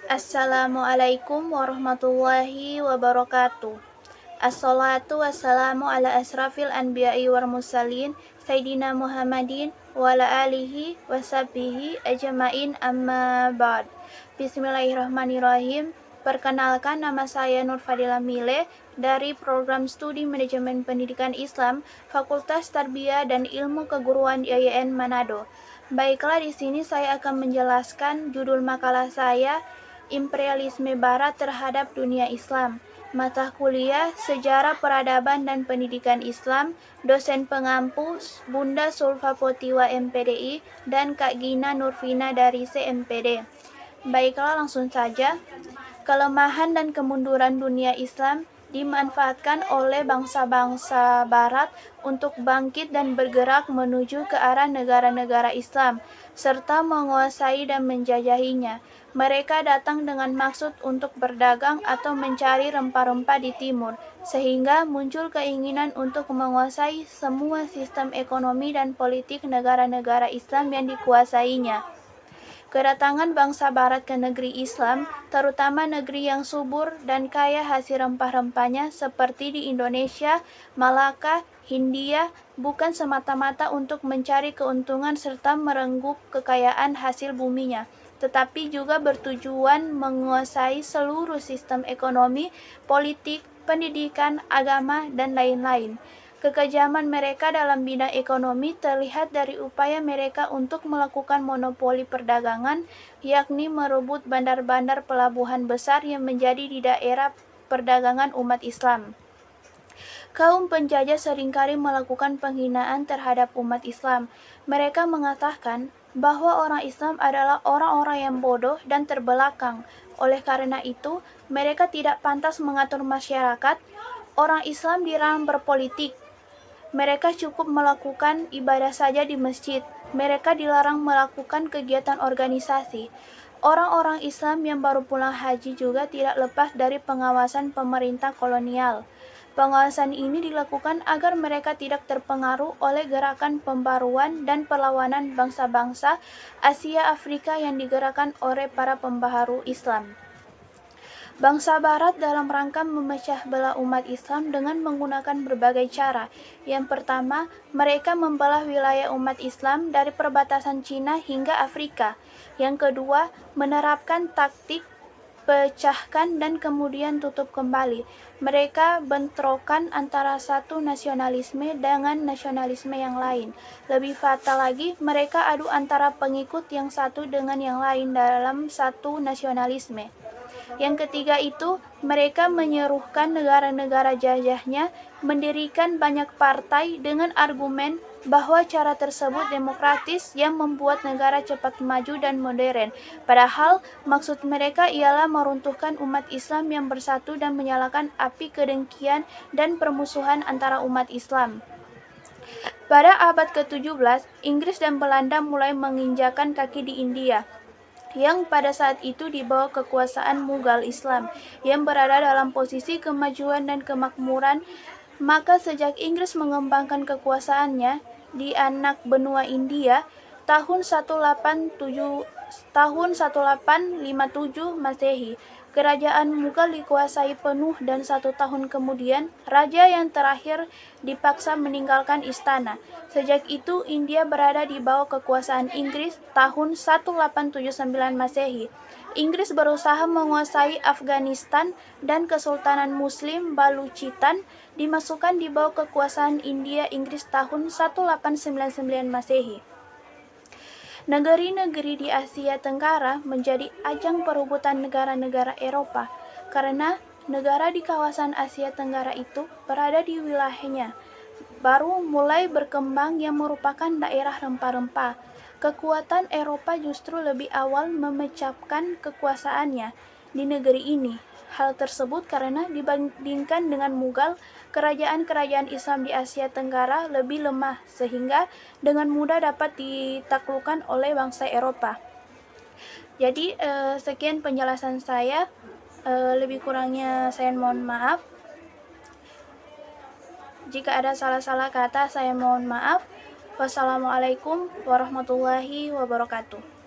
Assalamualaikum warahmatullahi wabarakatuh. Assalatu wassalamu ala asrafil anbiya'i wal mursalin Sayyidina Muhammadin wa ala alihi wa sahbihi ajma'in amma ba'd. Bismillahirrahmanirrahim. Perkenalkan, nama saya Nur Fadila Mile dari Program Studi Manajemen Pendidikan Islam Fakultas Tarbiyah dan Ilmu Keguruan IAIN Manado. Baiklah, di sini saya akan menjelaskan judul makalah saya, Imperialisme Barat Terhadap Dunia Islam. Mata kuliah Sejarah Peradaban dan Pendidikan Islam, dosen pengampu Bunda Sulfa Potiwa MPDI dan Kak Gina Nurvina dari CMPD. Baiklah, langsung saja. Kelemahan dan kemunduran dunia Islam dimanfaatkan oleh bangsa-bangsa Barat untuk bangkit dan bergerak menuju ke arah negara-negara Islam, serta menguasai dan menjajahinya. Mereka datang dengan maksud untuk berdagang atau mencari rempah-rempah di timur, sehingga muncul keinginan untuk menguasai semua sistem ekonomi dan politik negara-negara Islam yang dikuasainya. Kedatangan bangsa Barat ke negeri Islam, terutama negeri yang subur dan kaya hasil rempah-rempahnya seperti di Indonesia, Malaka, Hindia, bukan semata-mata untuk mencari keuntungan serta merengkuh kekayaan hasil buminya, tetapi juga bertujuan menguasai seluruh sistem ekonomi, politik, pendidikan, agama, dan lain-lain. Kekejaman mereka dalam bidang ekonomi terlihat dari upaya mereka untuk melakukan monopoli perdagangan, yakni merebut bandar-bandar pelabuhan besar yang menjadi di daerah perdagangan umat Islam. Kaum penjajah seringkali melakukan penghinaan terhadap umat Islam. Mereka mengatakan bahwa orang Islam adalah orang-orang yang bodoh dan terbelakang. Oleh karena itu, mereka tidak pantas mengatur masyarakat. Orang Islam dilarang berpolitik. Mereka cukup melakukan ibadah saja di masjid. Mereka dilarang melakukan kegiatan organisasi. Orang-orang Islam yang baru pulang haji juga tidak lepas dari pengawasan pemerintah kolonial. Pengawasan ini dilakukan agar mereka tidak terpengaruh oleh gerakan pembaruan dan perlawanan bangsa-bangsa Asia Afrika yang digerakkan oleh para pembaharu Islam. Bangsa Barat dalam rangka memecah belah umat Islam dengan menggunakan berbagai cara. Yang pertama, mereka membelah wilayah umat Islam dari perbatasan Cina hingga Afrika. Yang kedua, menerapkan taktik pecahkan dan kemudian tutup kembali. Mereka bentrokan antara satu nasionalisme dengan nasionalisme yang lain. Lebih fatal lagi, mereka adu antara pengikut yang satu dengan yang lain dalam satu nasionalisme. Yang ketiga itu, mereka menyerukan negara-negara jajahnya mendirikan banyak partai dengan argumen bahwa cara tersebut demokratis yang membuat negara cepat maju dan modern. Padahal maksud mereka ialah meruntuhkan umat Islam yang bersatu dan menyalakan api kedengkian dan permusuhan antara umat Islam. Pada abad ke-17, Inggris dan Belanda mulai menginjakan kaki di India, yang pada saat itu di bawah kekuasaan Mughal Islam, yang berada dalam posisi kemajuan dan kemakmuran. Maka sejak Inggris mengembangkan kekuasaannya di anak benua India, tahun 1857 Masehi, kerajaan Mughal dikuasai penuh dan 1 tahun kemudian, raja yang terakhir dipaksa meninggalkan istana. Sejak itu, India berada di bawah kekuasaan Inggris tahun 1879 Masehi. Inggris berusaha menguasai Afghanistan dan Kesultanan Muslim Baluchistan dimasukkan di bawah kekuasaan India Inggris tahun 1899 Masehi. Negeri-negeri di Asia Tenggara menjadi ajang perebutan negara-negara Eropa, karena negara di kawasan Asia Tenggara itu berada di wilayahnya baru mulai berkembang yang merupakan daerah rempah-rempah. Kekuatan Eropa justru lebih awal memecahkan kekuasaannya di negeri ini. Hal tersebut karena dibandingkan dengan Mughal, kerajaan-kerajaan Islam di Asia Tenggara lebih lemah, sehingga dengan mudah dapat ditaklukkan oleh bangsa Eropa. Jadi sekian penjelasan saya, lebih kurangnya saya mohon maaf. Jika ada salah-salah kata, saya mohon maaf. Wassalamualaikum warahmatullahi wabarakatuh.